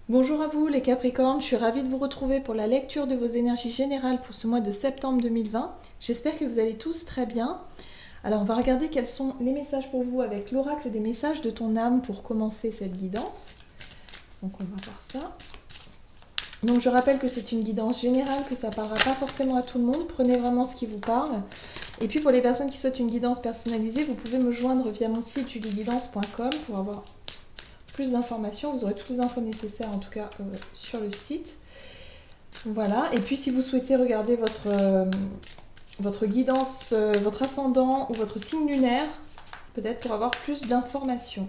Bonjour à vous les Capricornes, je suis ravie de vous retrouver pour la lecture de vos énergies générales pour ce mois de septembre 2020. J'espère que vous allez tous très bien. Alors on va regarder quels sont les messages pour vous avec l'oracle des messages de ton âme pour commencer cette guidance. Donc on va voir ça. Donc je rappelle que c'est une guidance générale, que ça ne parlera pas forcément à tout le monde. Prenez vraiment ce qui vous parle. Et puis pour les personnes qui souhaitent une guidance personnalisée, vous pouvez me joindre via mon site julieguidance.com pour avoir plus d'informations. Vous aurez toutes les infos nécessaires en tout cas sur le site. Voilà, et puis si vous souhaitez regarder votre guidance, votre ascendant ou votre signe lunaire, peut-être pour avoir plus d'informations.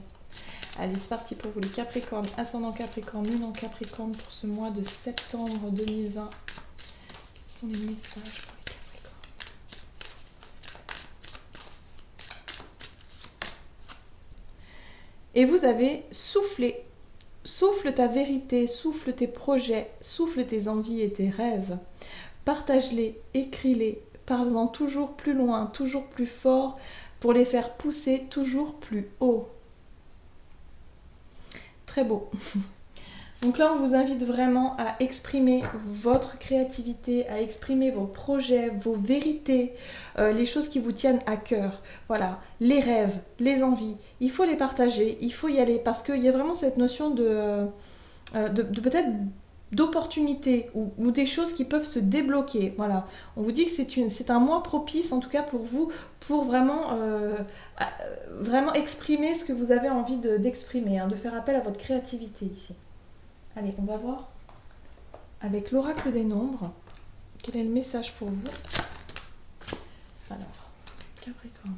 Allez, c'est parti pour vous les Capricornes, ascendant Capricorne, lune en Capricorne pour ce mois de septembre 2020. Quels sont les messages pour les Capricornes? Et vous avez soufflé. Souffle ta vérité, souffle tes projets, souffle tes envies et tes rêves. Partage-les, écris-les, parle-en toujours plus loin, toujours plus fort, pour les faire pousser toujours plus haut. Très beau. Donc là, on vous invite vraiment à exprimer votre créativité, à exprimer vos projets, vos vérités, les choses qui vous tiennent à cœur. Voilà, les rêves, les envies, il faut les partager, il faut y aller, parce qu'il y a vraiment cette notion de peut-être d'opportunités ou des choses qui peuvent se débloquer. Voilà, on vous dit que c'est un mois propice, en tout cas pour vous, pour vraiment exprimer ce que vous avez envie d'exprimer, de faire appel à votre créativité ici. Allez, on va voir avec l'oracle des nombres quel est le message pour vous. Alors, Capricorne.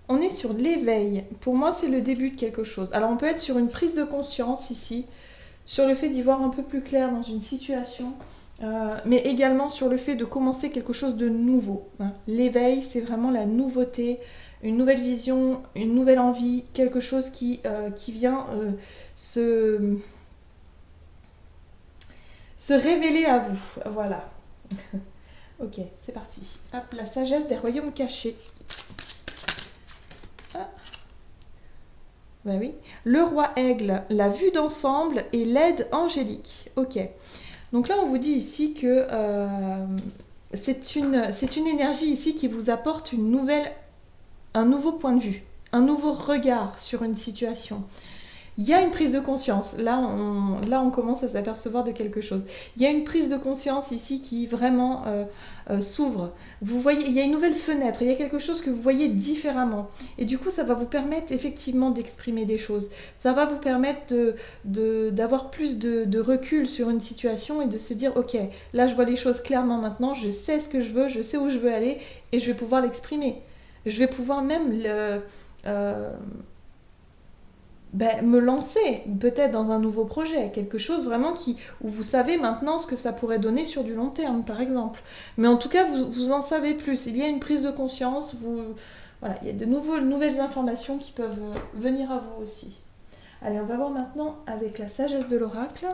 On est sur l'éveil. Pour moi, c'est le début de quelque chose. Alors, on peut être sur une prise de conscience ici, sur le fait d'y voir un peu plus clair dans une situation, mais également sur le fait de commencer quelque chose de nouveau. L'éveil, c'est vraiment la nouveauté, une nouvelle vision, une nouvelle envie, quelque chose qui vient se révéler à vous. Voilà. Ok, c'est parti. Hop, la sagesse des royaumes cachés. Ah. Ben oui. Le roi aigle, la vue d'ensemble et l'aide angélique. Ok. Donc là, on vous dit ici que c'est une énergie ici qui vous apporte un nouveau point de vue, un nouveau regard sur une situation. Il y a une prise de conscience. Là, on commence à s'apercevoir de quelque chose. Il y a une prise de conscience ici qui vraiment s'ouvre. Vous voyez, il y a une nouvelle fenêtre. Il y a quelque chose que vous voyez différemment. Et du coup, ça va vous permettre effectivement d'exprimer des choses. Ça va vous permettre d'avoir plus de recul sur une situation et de se dire, ok, là, je vois les choses clairement maintenant. Je sais ce que je veux, je sais où je veux aller et je vais pouvoir l'exprimer. Je vais pouvoir même me lancer peut-être dans un nouveau projet, quelque chose vraiment où vous savez maintenant ce que ça pourrait donner sur du long terme, par exemple. Mais en tout cas, vous en savez plus. Il y a une prise de conscience, voilà, il y a de nouvelles informations qui peuvent venir à vous aussi. Allez, on va voir maintenant avec la sagesse de l'oracle.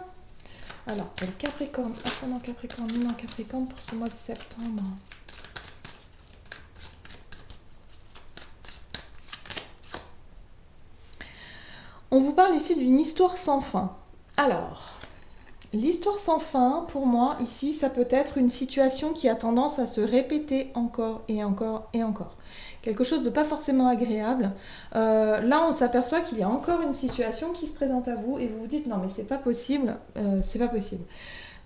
Alors, le Capricorne, ascendant Capricorne, lune en Capricorne pour ce mois de septembre. On vous parle ici d'une histoire sans fin. Alors, l'histoire sans fin, pour moi, ici, ça peut être une situation qui a tendance à se répéter encore et encore et encore. Quelque chose de pas forcément agréable. Là, on s'aperçoit qu'il y a encore une situation qui se présente à vous et vous vous dites non mais c'est pas possible, c'est pas possible.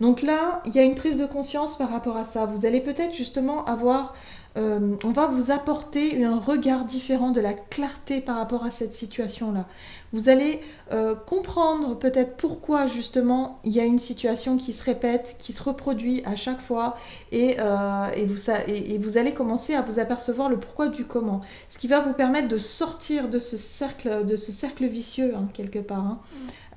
Donc là, il y a une prise de conscience par rapport à ça. Vous allez peut-être justement avoir... on va vous apporter un regard différent, de la clarté par rapport à cette situation-là. Vous allez comprendre peut-être pourquoi justement il y a une situation qui se répète, qui se reproduit à chaque fois et vous allez commencer à vous apercevoir le pourquoi du comment. Ce qui va vous permettre de sortir de ce cercle vicieux quelque part.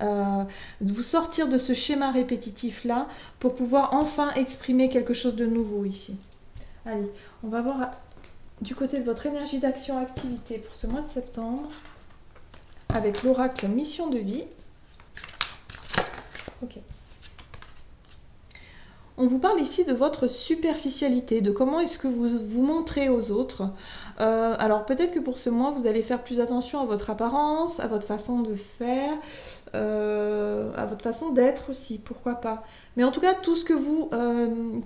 De vous sortir de ce schéma répétitif-là pour pouvoir enfin exprimer quelque chose de nouveau ici. Allez, on va voir du côté de votre énergie d'action-activité pour ce mois de septembre avec l'oracle mission de vie. Ok. On vous parle ici de votre superficialité, de comment est-ce que vous vous montrez aux autres. Alors peut-être que pour ce mois, vous allez faire plus attention à votre apparence, à votre façon de faire, à votre façon d'être aussi, pourquoi pas. Mais en tout cas, tout ce que vous...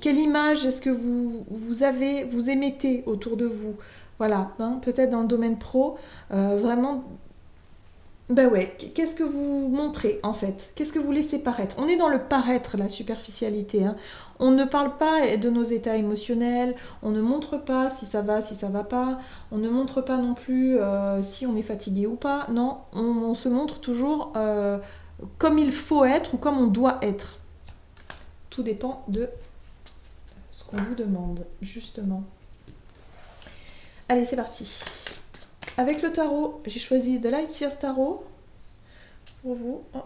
quelle image est-ce que vous émettez autour de vous? Voilà, hein, peut-être dans le domaine pro, vraiment... Ben ouais, qu'est-ce que vous montrez en fait? Qu'est-ce que vous laissez paraître? On est dans le paraître, la superficialité, hein. On ne parle pas de nos états émotionnels, on ne montre pas si ça va pas, on ne montre pas non plus si on est fatigué ou pas. Non, on se montre toujours comme il faut être ou comme on doit être. Tout dépend de ce qu'on vous demande, justement. Allez, c'est parti. Avec le tarot, j'ai choisi The Light Seers Tarot pour vous. Oh.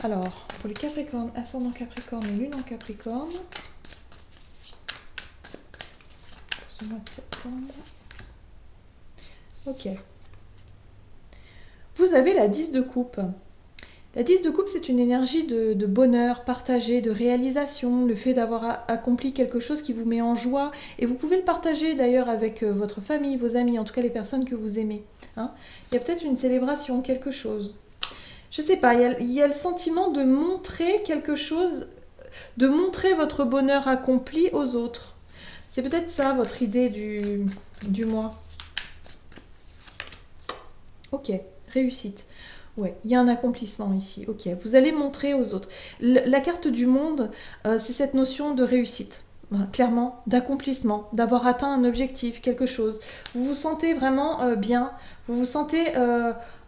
Alors, pour les Capricornes, ascendant Capricorne et lune en Capricorne, pour ce mois de septembre. Ok. Vous avez la 10 de coupe. La 10 de coupe, c'est une énergie de bonheur partagé, de réalisation, le fait d'avoir accompli quelque chose qui vous met en joie. Et vous pouvez le partager d'ailleurs avec votre famille, vos amis, en tout cas les personnes que vous aimez. Hein. Il y a peut-être une célébration, quelque chose. Je sais pas, il y a le sentiment de montrer quelque chose, de montrer votre bonheur accompli aux autres. C'est peut-être ça votre idée du mois. Ok, réussite. Ouais, il y a un accomplissement ici. Ok, vous allez montrer aux autres. La carte du monde, c'est cette notion de réussite. Clairement, d'accomplissement, d'avoir atteint un objectif, quelque chose. Vous vous sentez vraiment bien, vous vous sentez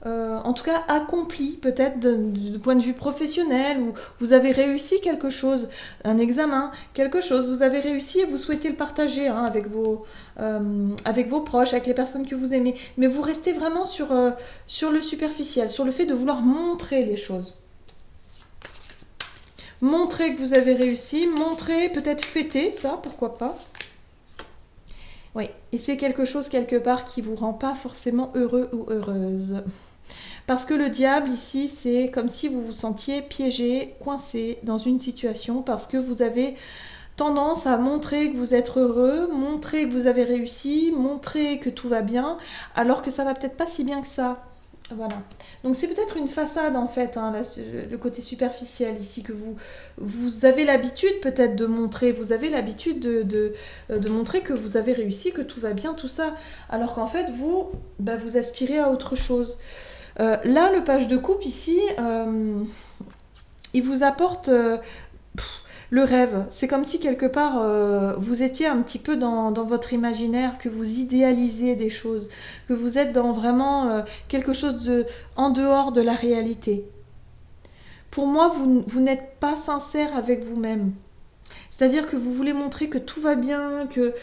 en tout cas accompli peut-être du point de vue professionnel, ou vous avez réussi quelque chose, un examen, quelque chose, vous avez réussi et vous souhaitez le partager hein, avec vos proches, avec les personnes que vous aimez. Mais vous restez vraiment sur le superficiel, sur le fait de vouloir montrer les choses. Montrer que vous avez réussi, montrer, peut-être fêter, ça, pourquoi pas. Oui, et c'est quelque chose quelque part qui vous rend pas forcément heureux ou heureuse. Parce que le diable ici, c'est comme si vous vous sentiez piégé, coincé dans une situation parce que vous avez tendance à montrer que vous êtes heureux, montrer que vous avez réussi, montrer que tout va bien, alors que ça va peut-être pas si bien que ça. Voilà. Donc c'est peut-être une façade en fait, hein, là, le côté superficiel ici que vous avez l'habitude peut-être de montrer, vous avez l'habitude de montrer que vous avez réussi, que tout va bien, tout ça, alors qu'en fait vous aspirez à autre chose. Là, le page de coupe ici, il vous apporte le rêve. C'est comme si quelque part vous étiez un petit peu dans votre imaginaire, que vous idéalisez des choses, que vous êtes dans vraiment quelque chose en dehors de la réalité. Pour moi, vous n'êtes pas sincère avec vous-même. C'est-à-dire que vous voulez montrer que tout va bien, que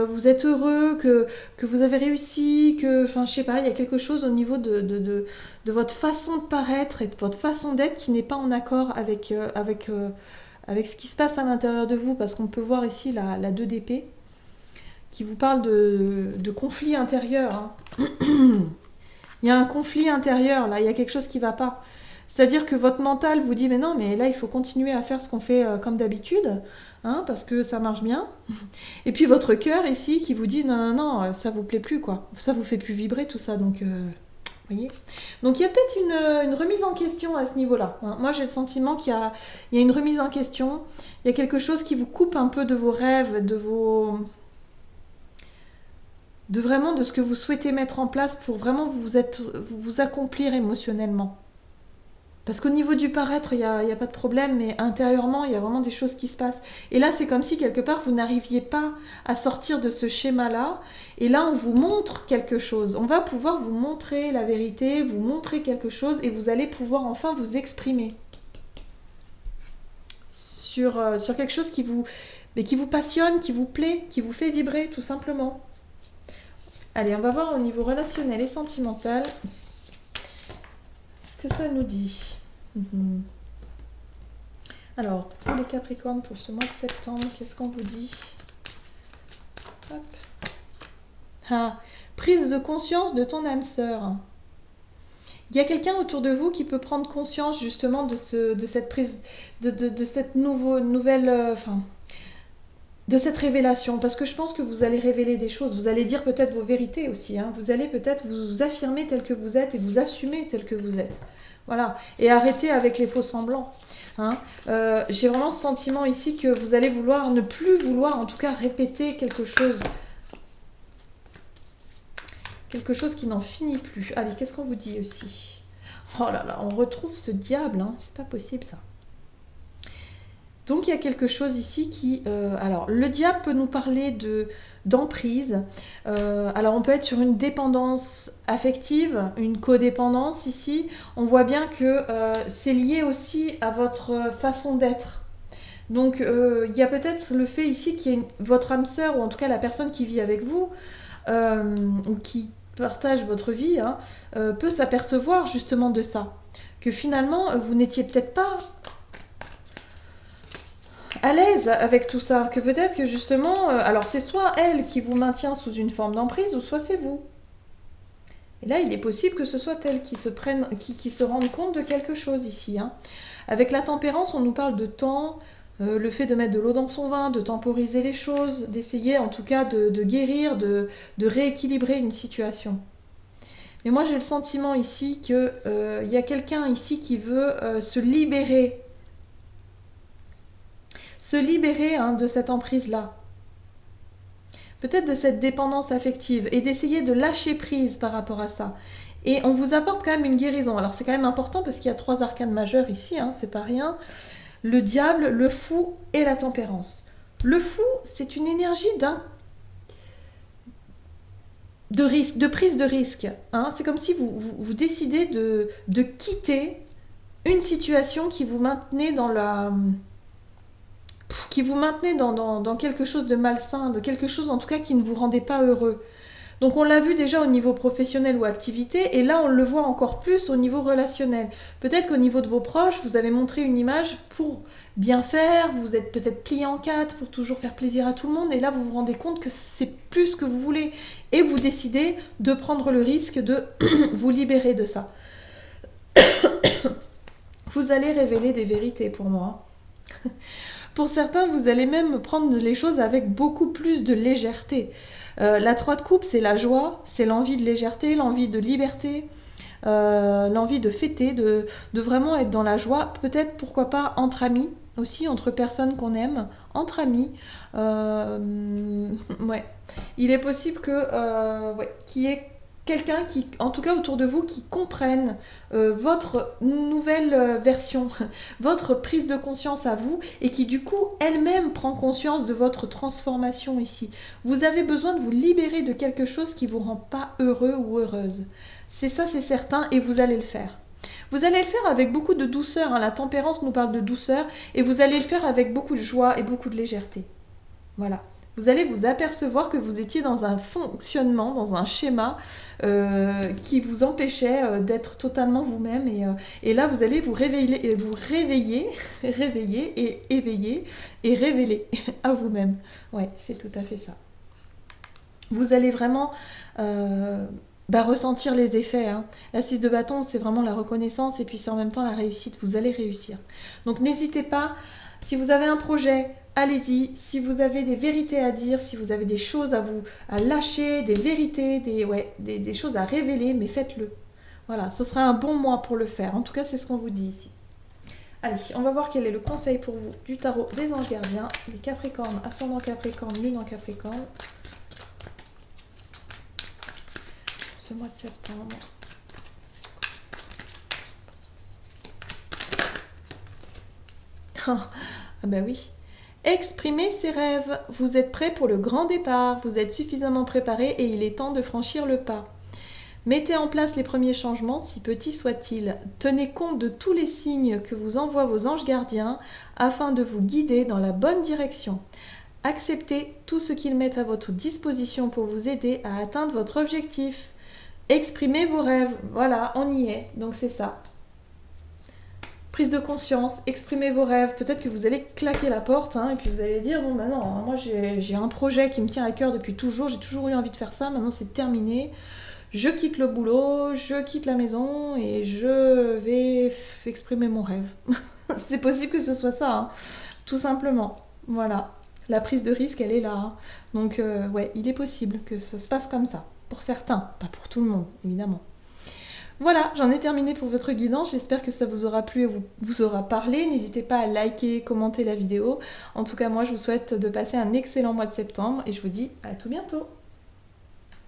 vous êtes heureux, que vous avez réussi, enfin je sais pas, il y a quelque chose au niveau de votre façon de paraître et de votre façon d'être qui n'est pas en accord avec ce qui se passe à l'intérieur de vous, parce qu'on peut voir ici la 2 d'épée qui vous parle de conflit intérieur. Hein. Il y a un conflit intérieur, là, il y a quelque chose qui ne va pas. C'est-à-dire que votre mental vous dit, mais non, mais là, il faut continuer à faire ce qu'on fait comme d'habitude, hein, parce que ça marche bien. Et puis votre cœur ici qui vous dit, non, non, non, ça vous plaît plus, quoi. Ça vous fait plus vibrer, tout ça, donc... voyez. Donc il y a peut-être une remise en question à ce niveau-là. Moi j'ai le sentiment qu'il y a une remise en question, il y a quelque chose qui vous coupe un peu de vos rêves, vraiment de ce que vous souhaitez mettre en place pour vraiment vous accomplir émotionnellement. Parce qu'au niveau du paraître, il n'y a pas de problème, mais intérieurement, il y a vraiment des choses qui se passent. Et là, c'est comme si, quelque part, vous n'arriviez pas à sortir de ce schéma-là. Et là, on vous montre quelque chose. On va pouvoir vous montrer la vérité, vous montrer quelque chose, et vous allez pouvoir enfin vous exprimer sur quelque chose qui vous passionne, qui vous plaît, qui vous fait vibrer, tout simplement. Allez, on va voir au niveau relationnel et sentimental ce que ça nous dit. Alors, pour les Capricornes, pour ce mois de septembre, qu'est-ce qu'on vous dit? Hop. Ah, prise de conscience de ton âme sœur. Il y a quelqu'un autour de vous qui peut prendre conscience justement de cette prise, de cette nouvelle, de cette révélation, parce que je pense que vous allez révéler des choses, vous allez dire peut-être vos vérités aussi, hein. Vous allez peut-être vous affirmer tel que vous êtes et vous assumer tel que vous êtes. Voilà, et arrêtez avec les faux semblants. Hein. J'ai vraiment ce sentiment ici que vous allez vouloir, ne plus vouloir en tout cas répéter quelque chose qui n'en finit plus. Allez, qu'est-ce qu'on vous dit aussi? Oh là là, on retrouve ce diable, hein. C'est pas possible ça. Donc il y a quelque chose ici qui... alors le diable peut nous parler d'emprise. Alors on peut être sur une dépendance affective, une codépendance ici. On voit bien que c'est lié aussi à votre façon d'être. Donc il y a peut-être le fait ici qu'il y ait votre âme sœur, ou en tout cas la personne qui vit avec vous, ou qui partage votre vie, hein, peut s'apercevoir justement de ça. Que finalement vous n'étiez peut-être pas à l'aise avec tout ça, que peut-être que justement, alors c'est soit elle qui vous maintient sous une forme d'emprise, ou soit c'est vous. Et là, il est possible que ce soit elle qui se rende compte de quelque chose ici. Hein. Avec la tempérance, on nous parle de temps, le fait de mettre de l'eau dans son vin, de temporiser les choses, d'essayer en tout cas de guérir, de rééquilibrer une situation. Mais moi, j'ai le sentiment ici qu'il y a quelqu'un ici qui veut se libérer hein, de cette emprise-là. Peut-être de cette dépendance affective et d'essayer de lâcher prise par rapport à ça. Et on vous apporte quand même une guérison. Alors c'est quand même important parce qu'il y a 3 arcanes majeurs ici, hein, c'est pas rien. Le diable, le fou et la tempérance. Le fou, c'est une énergie de risque, de prise de risque. Hein. C'est comme si vous décidez de quitter une situation qui vous maintenait dans dans quelque chose de malsain, de quelque chose en tout cas qui ne vous rendait pas heureux. Donc on l'a vu déjà au niveau professionnel ou activité, et là on le voit encore plus au niveau relationnel. Peut-être qu'au niveau de vos proches, vous avez montré une image pour bien faire, vous êtes peut-être plié en 4 pour toujours faire plaisir à tout le monde, et là vous vous rendez compte que c'est plus ce que vous voulez, et vous décidez de prendre le risque de vous libérer de ça. Vous allez révéler des vérités pour moi. Pour certains, vous allez même prendre les choses avec beaucoup plus de légèreté. La 3 de coupe, c'est la joie, c'est l'envie de légèreté, l'envie de liberté, l'envie de fêter, de vraiment être dans la joie. Peut-être, pourquoi pas, entre amis aussi, entre personnes qu'on aime, entre amis. Ouais. Il est possible qu'il y ait quelqu'un qui, en tout cas autour de vous, qui comprenne votre nouvelle version, votre prise de conscience à vous, et qui du coup elle-même prend conscience de votre transformation ici. Vous avez besoin de vous libérer de quelque chose qui ne vous rend pas heureux ou heureuse. C'est ça, c'est certain, et vous allez le faire. Vous allez le faire avec beaucoup de douceur, hein. La tempérance nous parle de douceur, et vous allez le faire avec beaucoup de joie et beaucoup de légèreté. Voilà. Vous allez vous apercevoir que vous étiez dans un fonctionnement, dans un schéma qui vous empêchait d'être totalement vous-même. Et là, vous allez vous réveiller, réveiller et éveiller et révéler à vous-même. Ouais, c'est tout à fait ça. Vous allez vraiment ressentir les effets. Hein. La 6 de bâton, c'est vraiment la reconnaissance et puis c'est en même temps la réussite. Vous allez réussir. Donc n'hésitez pas, si vous avez un projet, allez-y. Si vous avez des vérités à dire, si vous avez des choses à lâcher, des vérités, des choses à révéler, mais faites-le. Voilà, ce sera un bon mois pour le faire. En tout cas, c'est ce qu'on vous dit ici. Allez, on va voir quel est le conseil pour vous du tarot des anges gardiens, les Capricornes, ascendant Capricorne, lune en Capricorne. Ce mois de septembre. Ah ben oui. Exprimez ses rêves. Vous êtes prêt pour le grand départ. Vous êtes suffisamment préparé et il est temps de franchir le pas. Mettez en place les premiers changements, si petits soient-ils. Tenez compte de tous les signes que vous envoient vos anges gardiens afin de vous guider dans la bonne direction. Acceptez tout ce qu'ils mettent à votre disposition pour vous aider à atteindre votre objectif. Exprimez vos rêves. Voilà, on y est. Donc c'est ça. Prise de conscience, exprimez vos rêves. Peut-être que vous allez claquer la porte et puis vous allez dire, bon ben non, moi j'ai un projet qui me tient à cœur depuis toujours, j'ai toujours eu envie de faire ça, maintenant c'est terminé. je quitte le boulot, je quitte la maison et je vais exprimer mon rêve. C'est possible que ce soit ça, hein, tout simplement. Voilà, la prise de risque, elle est là, hein. Donc, ouais, il est possible que ça se passe comme ça. Pour certains, pas pour tout le monde, évidemment. Voilà, j'en ai terminé pour votre guidance. J'espère que ça vous aura plu et vous aura parlé. N'hésitez pas à liker, commenter la vidéo. En tout cas, moi, je vous souhaite de passer un excellent mois de septembre et je vous dis à tout bientôt.